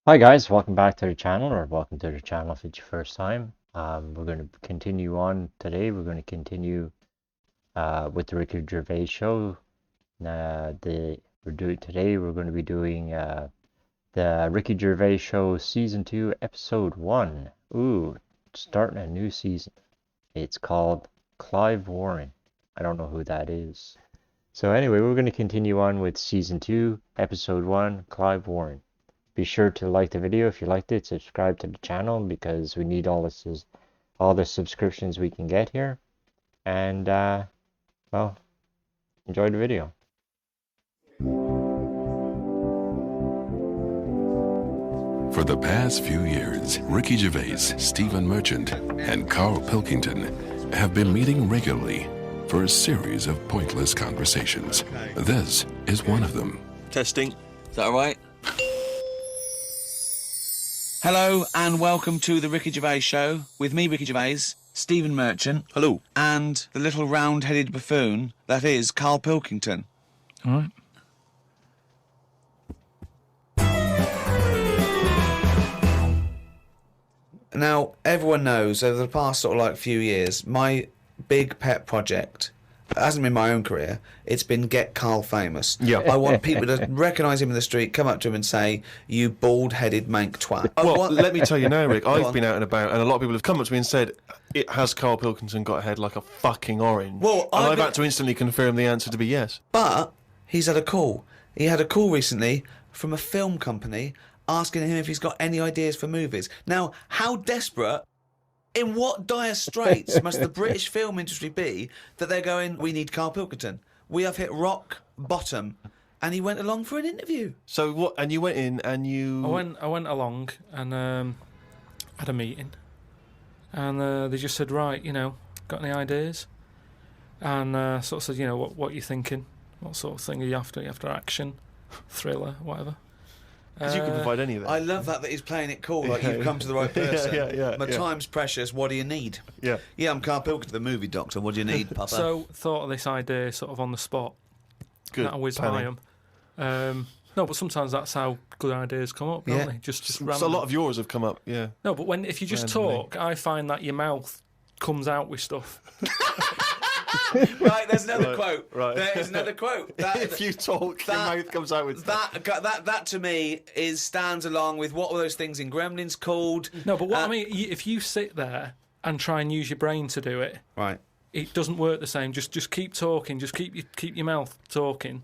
Hi guys, welcome back to the channel, or welcome to the channel if it's your first time. We're going to continue on today. We're going to continue with the Ricky Gervais show. We're going to be doing the Ricky Gervais show season 2, episode 1. Ooh, starting a new season. It's called Clive Warren. I don't know who that is. So anyway, we're going to continue on with season 2, episode 1, Clive Warren. Be sure to like the video if you liked it, subscribe to the channel because we need all the subscriptions we can get here. And, well, enjoy the video. For the past few years, Ricky Gervais, Stephen Merchant, and Karl Pilkington have been meeting regularly for a series of pointless conversations. This is one of them. Testing. Is that all right? Hello and welcome to the Ricky Gervais show with me, Ricky Gervais, Stephen Merchant. Hello. And the little round-headed buffoon that is Karl Pilkington. All right. Now, everyone knows over the past sort of like few years, my big pet project, it hasn't been my own career, it's been get Karl famous. Yeah. I want people to recognise him in the street, come up to him and say, "You bald-headed mank twat." Well, let me tell you now, Rick, I've on. been out and about, and a lot of people have come up to me and said, has Karl Pilkington got a head like a fucking orange? Well, and I've I've been- had to instantly confirm the answer to be yes. But he's had a call. He had a call recently from a film company asking him if he's got any ideas for movies. Now, how desperate, in what dire straits must the British film industry be that they're going, we need Karl Pilkington. We have hit rock bottom. And he went along for an interview. So what? And you went in and you... I went along and had a meeting, and they just said, right, got any ideas? And sort of said, what are you thinking? What sort of thing are you after? Are you after action, thriller, whatever? Because you can provide any of that. I love that he's playing it cool, like you've come to the right person. My time's precious, what do you need? Yeah. Yeah, I'm Karl Pilkington, the movie doctor, what do you need, Papa? So thought of this idea sort of on the spot. Good. That I whiz by him. No, but sometimes that's how good ideas come up, don't they? Just So random. a lot of yours have come up, yeah. No, but if you just Randomly. talk, I find that your mouth comes out with stuff. Right, there's another quote. right. There's another quote. If you talk, your mouth comes out with stuff. That to me stands along with what were those things in Gremlins called? No, but what I mean, if you sit there and try and use your brain to do it, Right. it doesn't work the same. Just keep talking. Just keep your mouth talking,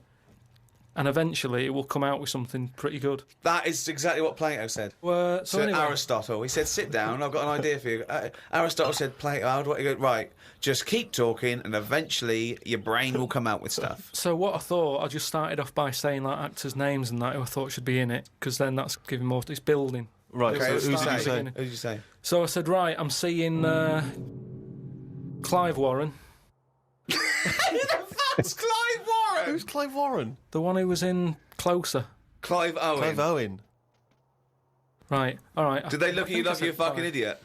and eventually it will come out with something pretty good. That is exactly what Plato said. So anyway, Aristotle, he said, "Sit down. I've got an idea for you." Aristotle said, "Plato, how do I go?" Right, just keep talking, and eventually your brain will come out with stuff. so what I thought, I just started off by saying like actors' names and that who I thought should be in it, because then that's giving more. It's building. Right, Okay, so who who did you say? Who did you say? So I said, right, I'm seeing Clive Warren, That's Clive Warren. Who's Clive Warren? the one who was in Closer. Clive Owen. Clive Owen. Right, all right. Did they look I at you think I like you're a said fucking Clive. idiot?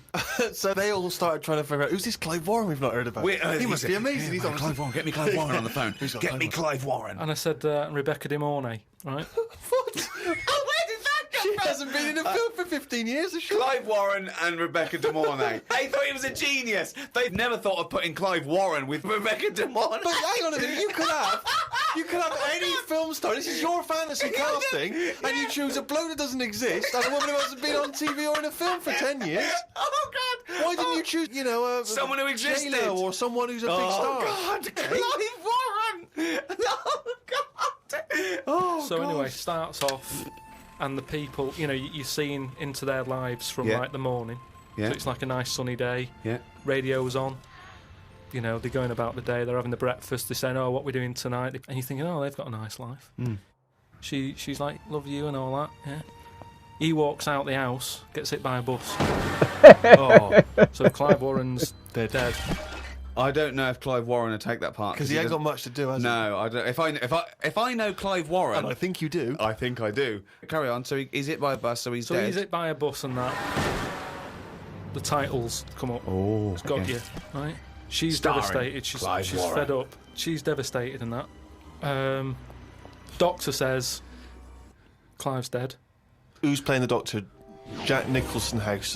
So they all started trying to figure out, who's this Clive Warren we've not heard about? He must be amazing. He's on Clive Warren. Get me Clive Warren on the phone. Who's got Get Clive me Warren? Clive Warren. And I said Rebecca De Mornay, right? What? Oh, where did that She come from? hasn't been in a film for 15 years, has she? Clive Warren and Rebecca De Mornay. They thought he was a genius. They've never thought of putting Clive Warren with Rebecca De Mornay. But hang on a minute, you could have any film star. This is your fantasy casting, and you choose a bloke that doesn't exist and a woman who hasn't been on TV or in a film for 10 years. Oh, God. Why didn't you choose, Someone who existed. J-Lo or someone who's a big star? God. Clive Warren. Oh, God. Oh, So God. anyway, starts off, and the people, you're seeing into their lives from Yeah. like the morning. Yeah. So it's like a nice sunny day. Yeah. Radio's on. They're going about the day. They're having the breakfast. They're saying, "Oh, what we're doing tonight?" And you're thinking, "Oh, they've got a nice life." She's like, "Love you" and all that. Yeah. He walks out the house, gets hit by a bus. Oh, So Clive Warren's dead. I don't know if Clive Warren would take that part because he ain't got much to do, has he? No, I don't. If I know Clive Warren, And I think you do. I think I do. Carry on. So he's hit by a bus, so he's So dead. he's hit by a bus and that. The titles come up. Oh, It's got okay. you, right? She's Starring devastated. She's Clive Warren. fed up. She's devastated and that. Doctor says Clive's dead. Who's playing the Doctor? Jack Nicholson House.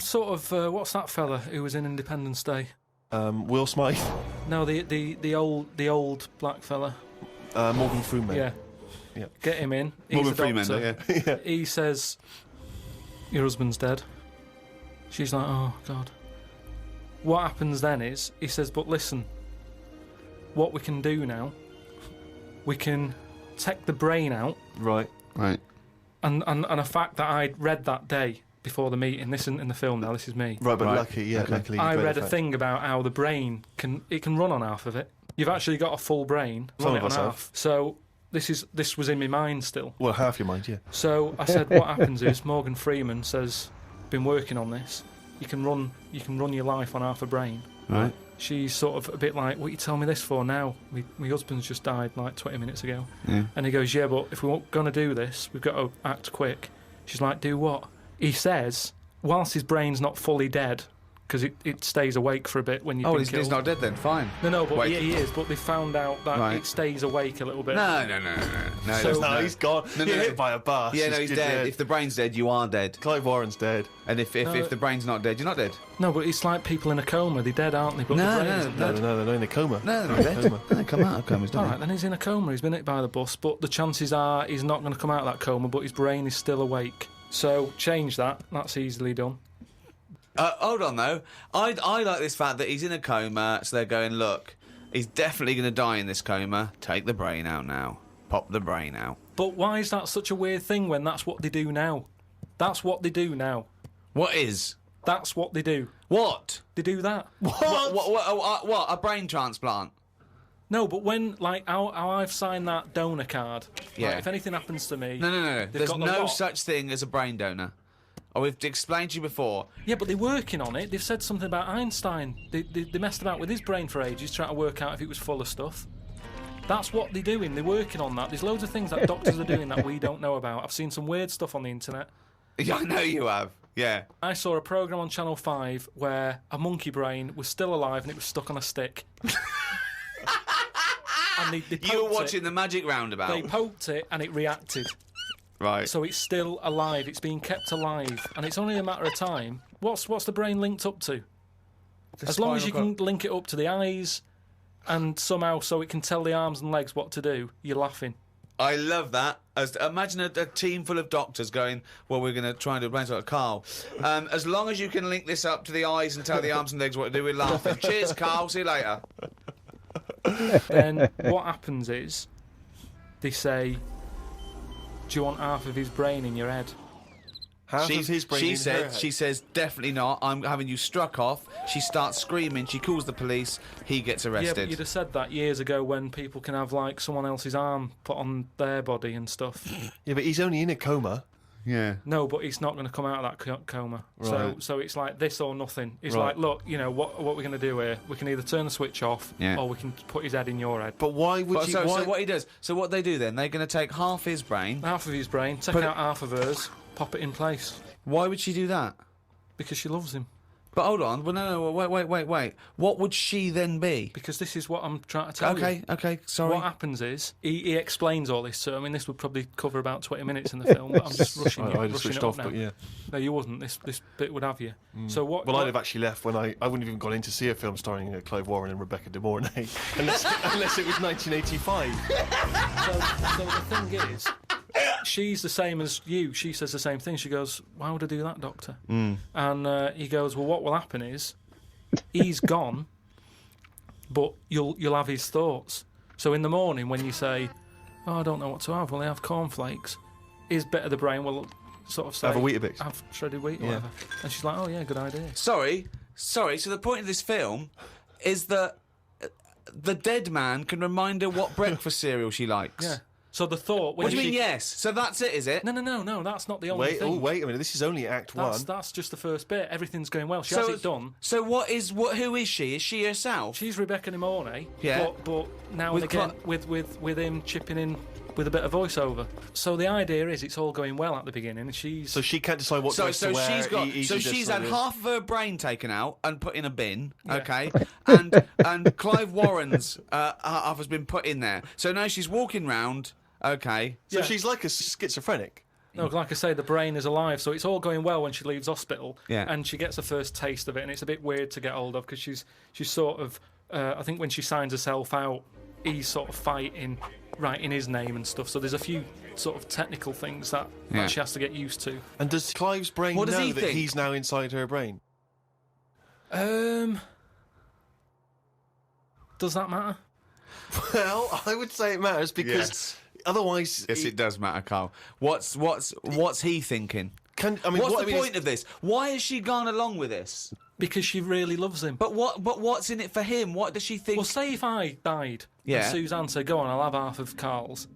Sort of. What's that fella who was in Independence Day? Will Smythe. No, the old black fella. Morgan Freeman. Yeah. Yeah. Get him in. Morgan He's a Freeman, doctor. yeah. He says, "Your husband's dead." She's like, "Oh God." What happens then is he says, "But listen, what we can do now, we can take the brain out." Right. And a fact that I read that day before the meeting. This isn't in the film now. This is me. Right, but Right. luckily, you I read a fact. thing about how the brain can run on half of it. You've actually got a full brain, Some run of it on us have. half. So this was in my mind still. Well, half your mind, yeah. So I said, what happens is Morgan Freeman says, "Been working on this. You can run your life on half a brain." Right. She's sort of a bit like, "What are you telling me this for now? My husband's just died like 20 minutes ago." Yeah. And he goes, "Yeah, but if we're going to do this, we've got to act quick." She's like, "Do what?" He says, whilst his brain's not fully dead, because it stays awake for a bit when you've been he's killed. not dead then. Fine. No, but Wait. he is. But they found out that Right. it stays awake a little bit. No. So- No, he's gone. No, You're no. hit by a bus. Yeah, no, he's dead. If the brain's dead, you are dead. Clive Warren's dead. And if the brain's not dead, you're not dead. No, but it's like people in a coma. They're dead, aren't they? But No, the brain isn't No, dead. they're in a coma. No, they're not dead. Coma. No, come out of coma. He's All done. right, then he's in a coma. He's been hit by the bus, but the chances are he's not going to come out of that coma, but his brain is still awake. So change that. That's easily done. Hold on though. I like this fact that he's in a coma, so they're going, look, he's definitely going to die in this coma. Take the brain out now. Pop the brain out. But why is that such a weird thing when that's what they do now? That's what they do now. What is? That's what they do. What? They do that. What? A brain transplant? No, but when, like, how I've signed that donor card, Yeah. like, if anything happens to me... No. they've There's got the no lot. such thing as a brain donor. Oh, we've explained to you before. Yeah, but they're working on it. They've said something about Einstein. They messed about with his brain for ages, trying to work out if it was full of stuff. That's what they're doing. They're working on that. There's loads of things that doctors are doing that we don't know about. I've seen some weird stuff on the internet. Yeah, I know you have. Yeah. I saw a programme on Channel 5 where a monkey brain was still alive and it was stuck on a stick. And they poked You were it. watching the Magic Roundabout. They poked it and it reacted. Right. So it's still alive. It's being kept alive. And it's only a matter of time. What's the brain linked up to? As long as you can link it up to the eyes and somehow so it can tell the arms and legs what to do, you're laughing. I love that. Imagine a team full of doctors going, well, we're going to try and do a brain transplant. Carl, as long as you can link this up to the eyes and tell the arms and legs what to do, we're laughing. Cheers, Carl. See you later. Then what happens is they say, "Do you want half of his brain in your head?" Half of his brain in her head. She says, definitely not. I'm having you struck off. She starts screaming. She calls the police. He gets Yeah, arrested. but you'd have said that years ago when people can have, like, someone else's arm put on their body and stuff. Yeah, but he's only in a coma. Yeah. No, but he's not going to come out of that coma. Right. So it's like this or nothing. It's Right. like, look, you know, what we're going to do here? We can either turn the switch off Yeah. or we can put his head in your head. But why would But you... so why... what he does? So what they do then? They're going to take half his brain. Half of his brain, take But- out half of hers, pop it in place Why would she do that? because she loves him. But hold on. Well, no. Wait. What would she then be? Because this is what I'm trying to tell you. Okay. Sorry. What happens is he explains all this. So I mean, this would probably cover about 20 minutes in the film. But I'm just rushing I just rushing switched it off, up now. but yeah. No, you wouldn't. This bit would have you. So what? Well, what- I'd have actually left when I wouldn't have even gone in to see a film starring Clive Warren and Rebecca De Mornay, unless it was 1985. So the thing is, she's the same as you. She says the same thing. She goes, "Why would I do that, doctor?" And he goes, "Well, what will happen is he's gone, but you'll have his thoughts. So in the morning when you say, 'Oh, I don't know what to have,' will I have cornflakes?" His bit of the brain will sort of say, Have a Weetabix. have shredded wheat or Yeah. whatever." And she's like, "Oh yeah, good idea." Sorry. So the point of this film is that the dead man can remind her what breakfast cereal she likes. Yeah. So the thought. When What do you she... mean? Yes. So that's it, is it? No. That's not the only Wait, thing. wait a minute. This is only Act One. That's just the first bit. Everything's going well. She has it done. So who is she? Is she herself? She's Rebecca De Mornay. Yeah. But now With and again, with him chipping in with a bit of voiceover. So the idea is it's all going well at the beginning, and she's. So she can't decide what So dress to wear. she's got. He So just she's sort had of- half of her brain taken out and put in a bin. Yeah. Okay, and Clive Warren's half has been put in there. So now she's walking round. Okay. So she's like a schizophrenic. No, like I say, the brain is alive, so it's all going well when she leaves hospital, Yeah. and she gets a first taste of it, and it's a bit weird to get hold of because she's sort of, I think when she signs herself out, he's sort of fighting, writing his name and stuff. So there's a few sort of technical things that she has to get used to. And does Clive's brain What does know he that think? he's now inside her brain? Does that matter? Well, I would say it matters because Yes. otherwise... Yes, it does matter, Carl. What's he thinking? What's What's the point of this? Why has she gone along with this? Because she really loves him. But what's in it for him? What does she think? Well, say if I died Yeah. and Suzanne said, go on, I'll have half of Carl's,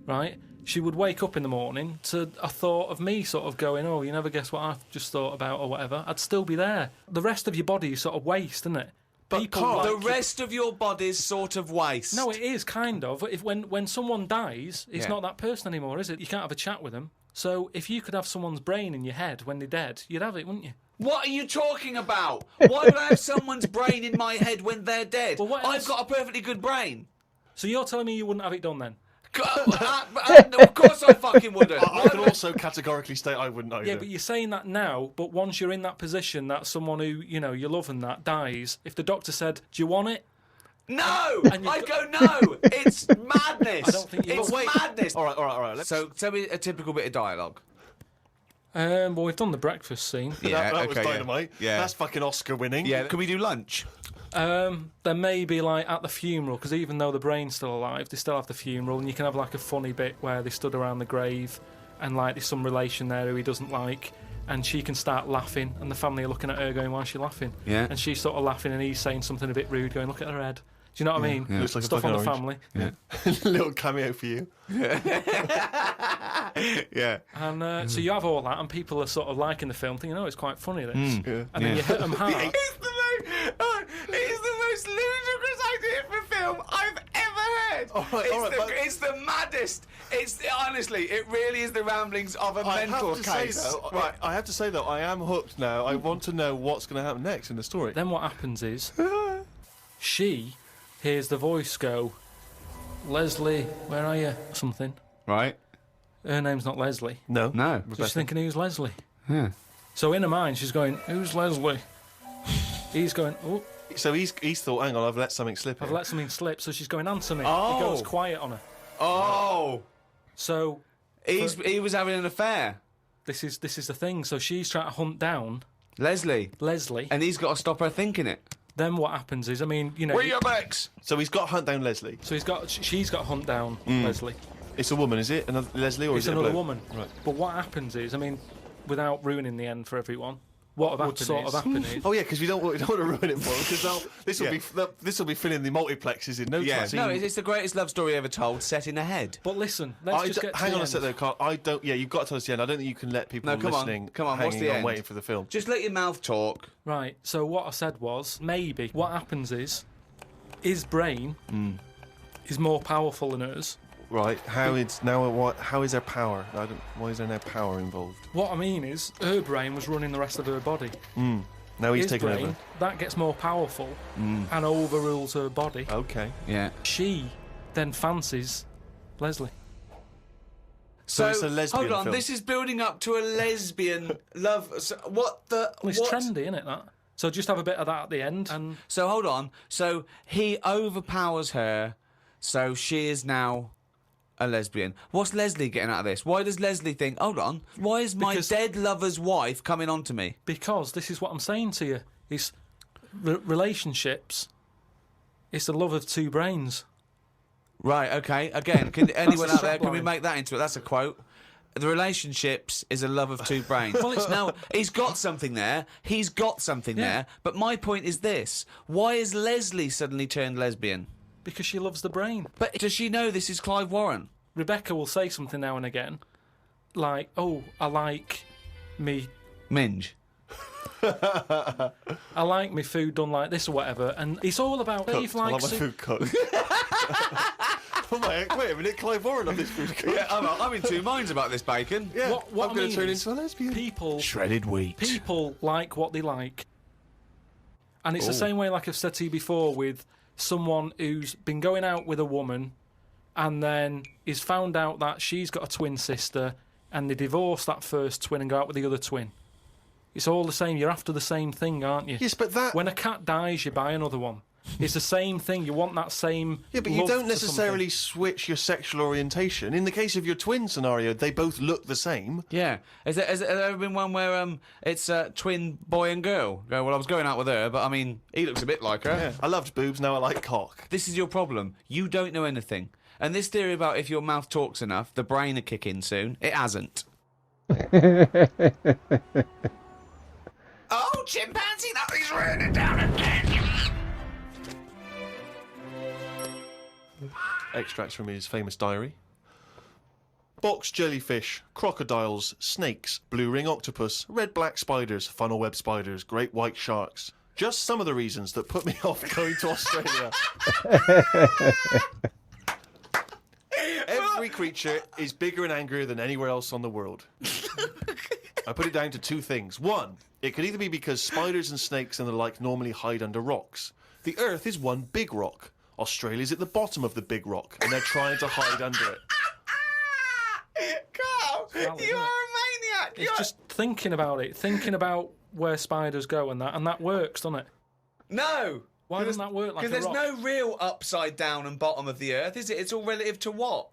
right? She would wake up in the morning to a thought of me sort of going, oh, you never guess what I've just thought about or whatever. I'd still be there. The rest of your body is sort of waste, isn't it? But Carl, the rest of your body's sort of waste. No, it is kind of. If when someone dies, it's Yeah. not that person anymore, is it? You can't have a chat with them. So if you could have someone's brain in your head when they're dead, you'd have it, wouldn't you? What are you talking about? Why would I have someone's brain in my head when they're dead? Well, what I've else? got a perfectly good brain. So you're telling me you wouldn't have it done then? Of course I fucking wouldn't. I can also categorically state I wouldn't either. Yeah, but you're saying that now, but once you're in that position that someone who, you know, you love and that dies, if the doctor said, do you want it? No! And you've I go, no! It's madness! I don't think you It's will. madness! All right. So, tell me a typical bit of dialogue. Well, we've done the breakfast scene. that was dynamite. Yeah. That's fucking Oscar winning. Yeah, can we do lunch? There may be like at the funeral, because even though the brain's still alive, they still have the funeral, and you can have like a funny bit where they stood around the grave, and like there's some relation there who he doesn't like, and she can start laughing, and the family are looking at her going, why is she laughing? Yeah. And she's sort of laughing, and he's saying something a bit rude, going, look at her head. Do you know what I mean? Yeah. Looks like a Stuff on the fucking family. Yeah. Little cameo for you. Yeah. And so you have all that, and people are sort of liking the film, thinking, oh, it's quite funny, this. Yeah. And then you hit them hard. It's the most ludicrous idea for film I've ever heard. All right, but- It's the maddest. Honestly, it really is the ramblings of a I mental have to say, case. though, right, I have to say, though, I am hooked now. I want to know what's going to happen next in the story. Then what happens is, she hears the voice go, Leslie, where are you? Something. Right? Her name's not Leslie. No. No. So she's thinking, who's Leslie? Yeah. So in her mind, she's going, who's Leslie? He's going, oh, So he's thought, hang on, I've let something slip I've here. let something slip. So she's going, answer me. Oh. He goes quiet on her. Oh. So He was having an affair. this is the thing. So she's trying to hunt down Leslie. Leslie. And he's got to stop her thinking it. Then what happens is, I mean, you know. Where your backs? So he's got to hunt down Leslie. So she's got to hunt down Leslie. It's a woman, is it? Another Leslie, or It's is it a another bloke? woman. Right. But what happens is, I mean, without ruining the end for everyone, what would sort of happen is. Oh yeah, because we don't want to ruin it for them, because this will be filling the multiplexes in no time. No, it's the greatest love story ever told, set in a head. But listen, let's just get to hang the on a end. sec though, Carl. I don't. Yeah, you've got to tell us the end. I don't think you can let people No, come on. listening Come on, what's hanging the on end? waiting for the film. Just let your mouth talk. Right, so what I said was, maybe what happens is, his brain is more powerful than hers. Right. How is there power? Why is there no power involved? What I mean is, her brain was running the rest of her body. Now he's His taking brain, over. that gets more powerful and overrules her body. Okay. Yeah. She then fancies Leslie. So it's a lesbian hold on, film. this is building up to a lesbian love. So what the? Well, it's what? trendy, isn't it, that? So just have a bit of that at the end. And So hold on. So he overpowers her. So she is now a lesbian. What's Leslie getting out of this? Why does Leslie think, hold on, why is my Because- dead lover's wife coming on to me? because this is what I'm saying to you, is relationships, it's the love of two brains. Right, okay. Again, can anyone the out there, can we strapline. make that into it? That's a quote. The relationships is a love of two brains. Well, it's- now, he's got something there. He's got something Yeah. there. But my point is this. Why is Leslie suddenly turned lesbian? Because she loves the brain. But does she know this is Clive Warren? Rebecca will say something now and again, like, oh, I like me Minge. I like my food done like this or whatever, and it's all about Dave I like likes my it. food cooked. Wait a minute, Clive Warren on this food cooked. Yeah, I'm in two minds about this bacon. Yeah, What I'm I going mean to turn is, into a lesbian. People Shredded wheat. people like what they like, and it's the same way, like I've said to you before, with someone who's been going out with a woman, and then is found out that she's got a twin sister. and they divorce that first twin and go out with the other twin. It's all the same. You're after the same thing, aren't you? Yes, but that... When a cat dies, you buy another one. It's the same thing. You want that same. Yeah, but you love don't to necessarily something. switch your sexual orientation. In the case of your twin scenario, they both look the same. Yeah. Has there ever been one where it's twin boy and girl? Go, well, I was going out with her, but I mean, he looks a bit like her. Yeah. I loved boobs, now I like cock. This is your problem. You don't know anything. And this theory about if your mouth talks enough, the brain will kick in soon. It hasn't. Oh, chimpanzee, that is raining down again. Extracts from his famous diary. Box jellyfish, crocodiles, snakes, blue ring octopus, red-black spiders, funnel web spiders, great white sharks. Just some of the reasons that put me off going to Australia. Every creature is bigger and angrier than anywhere else on the world. I put it down to two things. One, it could either be because spiders and snakes and the like normally hide under rocks. The Earth is one big rock. Australia's at the bottom of the big rock, and they're trying to hide under it. Carl, Well, you are a maniac. It's just thinking about it, thinking about where spiders go and that works, doesn't it? No. Why doesn't that work like a Because there's rock? no real upside down and bottom of the Earth, is it? It's all relative to what?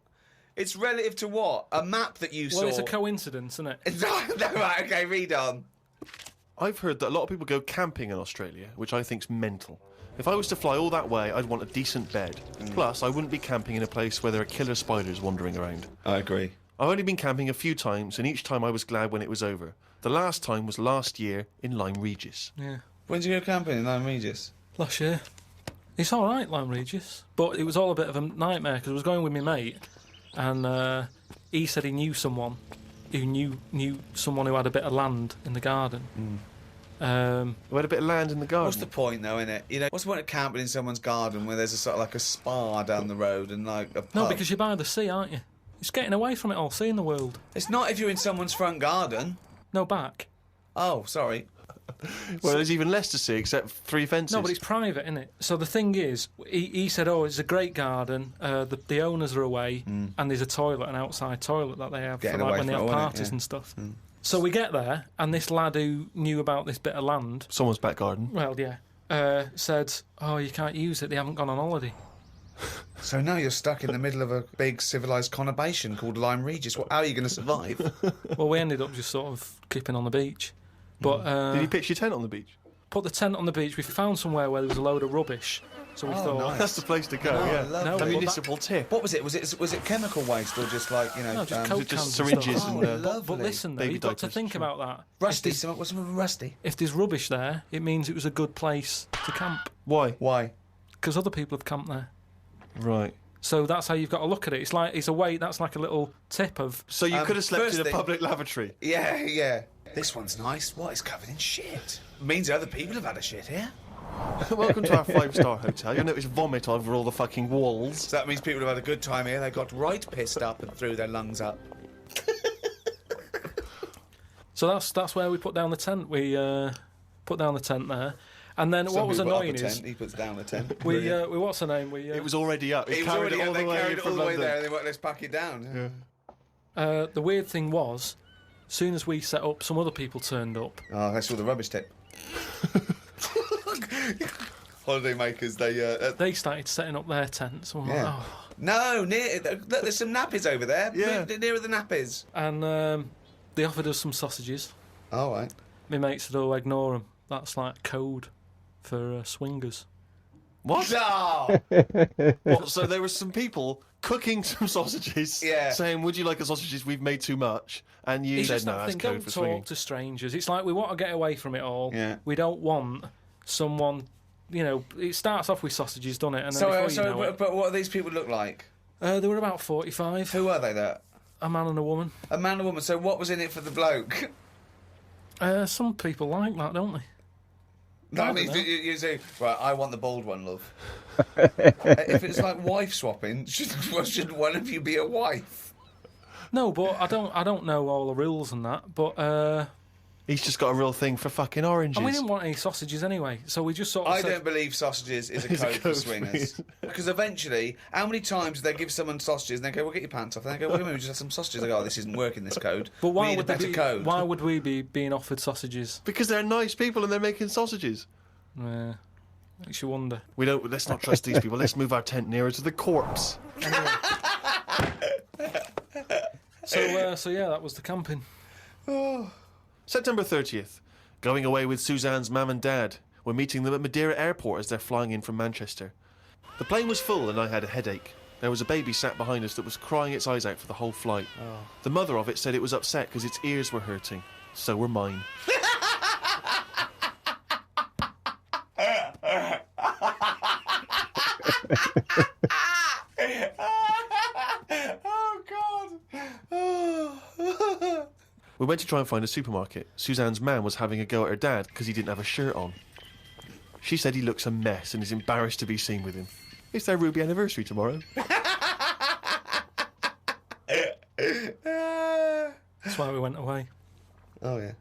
It's relative to what? A map that you saw. Well, it's a coincidence, isn't it? No, right, okay, read on. I've heard that a lot of people go camping in Australia, which I think's mental. If I was to fly all that way, I'd want a decent bed. Plus, I wouldn't be camping in a place where there are killer spiders wandering around. I agree. I've only been camping a few times, and each time I was glad when it was over. The last time was last year in Lyme Regis. Yeah. When did you go camping in Lyme Regis? Last year. It's all right, Lyme Regis, but it was all a bit of a nightmare because I was going with my mate, and he said he knew someone who knew someone who had a bit of land in the garden. We had a bit of land in the garden. What's the point, though, innit? You know, what's the point of camping in someone's garden where there's a sort of like a spa down the road and like a pub? No, because you're by the sea, aren't you? It's getting away from it all, seeing the world. It's not if you're in someone's front garden. No, back. Oh, sorry. Well, there's even less to see except 3 fences. No, but it's private, isn't it? So the thing is, he said, oh, it's a great garden, the owners are away, and there's a toilet, an outside toilet that they have Getting for like away when they from have it, innit? parties Yeah. and stuff. So we get there, and this lad who knew about this bit of land, Someone's back garden. well, yeah, said, oh, you can't use it, they haven't gone on holiday. So now you're stuck in the middle of a big civilised conurbation called Lyme Regis. Well, how are you going to survive? Well, we ended up just sort of keeping on the beach. But Did you pitch your tent on the beach? put the tent on the beach. We found somewhere where there was a load of rubbish. So we thought, nice. That's the place to go, Oh, yeah. lovely. No, A but municipal tip. What was it? Was it chemical waste or just like, you know... no, just um, Coke just cans and syringes stuff. and, Oh, uh, But listen, though, baby you've got to diapers, think sure. about that. Rusty, what's rusty? If there's rubbish there, it means it was a good place to camp. Why? Why? Because other people have camped there. Right. So that's how you've got to look at it. It's a way. That's like a little tip of. So you could have slept first in a thing- public lavatory. Yeah, yeah. This one's nice. What? It's covered in shit. Means other people have had a shit here. Welcome to our 5-star hotel. You'll notice vomit over all the fucking walls. So that means people have had a good time here. They got right pissed up and threw their lungs up. So that's where we put down the tent. We put down the tent there, and then what was annoying is he puts down a tent. we what's the name? We It was already up. He It was carried already it all the they way carried it all from the way London. there and they went, let's pack it down. Yeah. the weird thing was, as soon as we set up, some other people turned up. Oh, that's all the rubbish tip. Holiday makers, They started setting up their tents. I'm like, Yeah. oh. No, look, there's some nappies over there. Yeah. Nearer the nappies. And they offered us some sausages. All right. My mate said, "Oh, ignore them. That's like code for swingers." What? No! What? So there were some people cooking some sausages, Yeah. saying, "Would you like the sausages? We've made too much." And you It's said, just "No, that that's thing. code Don't for talk swinging." to strangers. It's like we want to get away from it all. Yeah. We don't want someone. You know, it starts off with sausages, doesn't it? And then before you know it, But what do these people look like? they were about 45. Who are they, that? A man and a woman. A man and a woman. So what was in it for the bloke? Some people like that, don't they? That I means don't know. you say, right, I want the bald one, love. If it's like wife swapping, should one of you be a wife? No, but I don't know all the rules and that. But He's just got a real thing for fucking oranges. And we didn't want any sausages anyway, so we just sort of I said, don't believe sausages is a code for swingers. Because eventually, how many times do they give someone sausages and they go, "Well, get your pants off," and they go, "Well, we just have some sausages." They go, "Oh, this isn't working, this code. But We need a better code." Why would we be being offered sausages? Because they're nice people and they're making sausages. Makes you wonder. Let's not trust these people. Let's move our tent nearer to the corpse. Anyway. So yeah, that was the camping. September 30th. Going away with Suzanne's mum and dad. We're meeting them at Madeira Airport as they're flying in from Manchester. The plane was full and I had a headache. There was a baby sat behind us that was crying its eyes out for the whole flight. The mother of it said it was upset because its ears were hurting. So were mine. Oh, God. We went to try and find a supermarket. Suzanne's man was having a go at her dad because he didn't have a shirt on. She said he looks a mess and is embarrassed to be seen with him. It's their Ruby anniversary tomorrow. That's why we went away. Oh, yeah.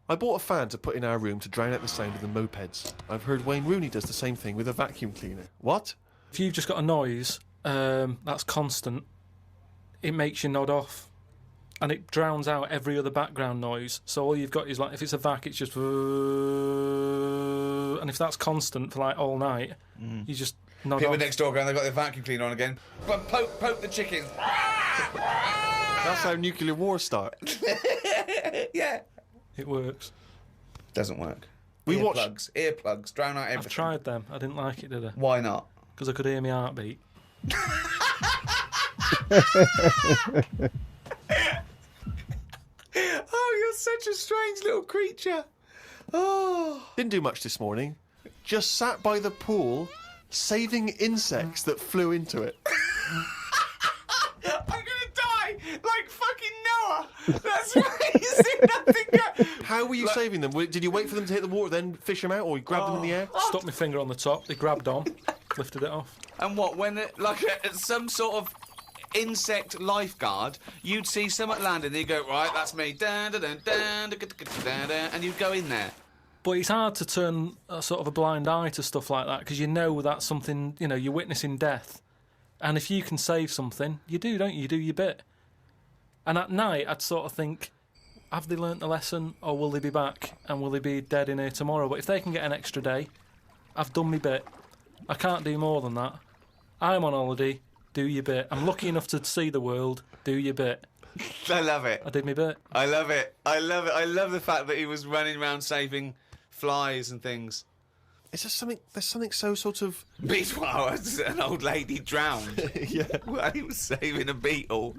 I bought a fan to put in our room to drown out the sound of the mopeds. I've heard Wayne Rooney does the same thing with a vacuum cleaner. What? If you've just got a noise that's constant, it makes you nod off. And it drowns out every other background noise. So all you've got is, like, if it's a vac, it's just... And if that's constant for, like, all night, you just nod People off. next door going, they've got their vacuum cleaner on again. Poke the chickens. That's how nuclear wars start. Yeah. It works. Doesn't work. We Earplugs, drown out everything. I've tried them. I didn't like it, did I? Why not? Because I could hear my heartbeat. Oh, you're such a strange little creature. Oh. Didn't do much this morning. Just sat by the pool, saving insects that flew into it. I'm gonna die like fucking Noah. That's amazing. How were you saving them? Did you wait for them to hit the water, then fish them out, or you grab them in the air? Stuck my finger on the top. They grabbed on, lifted it off. And what, when some sort of insect lifeguard, you'd see someone landing, and you'd go, right, that's me, dun, dun, dun, dun, dun, dun, dun, dun, and you'd go in there. But it's hard to turn a sort of a blind eye to stuff like that because you know that's something, you know, you're witnessing death. And if you can save something, you do, don't you? You do your bit. And at night, I'd sort of think, have they learnt the lesson or will they be back and will they be dead in here tomorrow? But if they can get an extra day, I've done my bit. I can't do more than that. I'm on holiday. Do your bit. I'm lucky enough to see the world. Do your bit. I love it. I did my bit. I love it. I love it. I love the fact that he was running around saving flies and things. Is there something? There's something so sort of. Meanwhile, an old lady drowned. Yeah. While he was saving a beetle.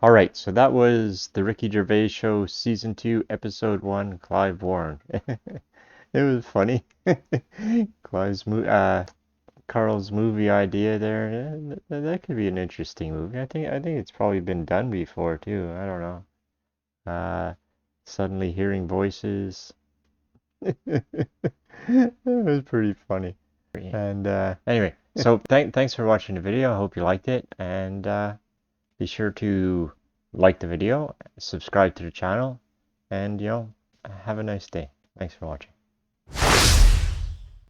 Alright, so that was the Ricky Gervais Show Season 2, Episode 1, Clive Warren. It was funny. Carl's movie idea there. That could be an interesting movie. I think it's probably been done before too. I don't know. Suddenly hearing voices. It was pretty funny. And anyway, so thanks for watching the video. I hope you liked it, and be sure to like the video, subscribe to the channel, and have a nice day. Thanks for watching.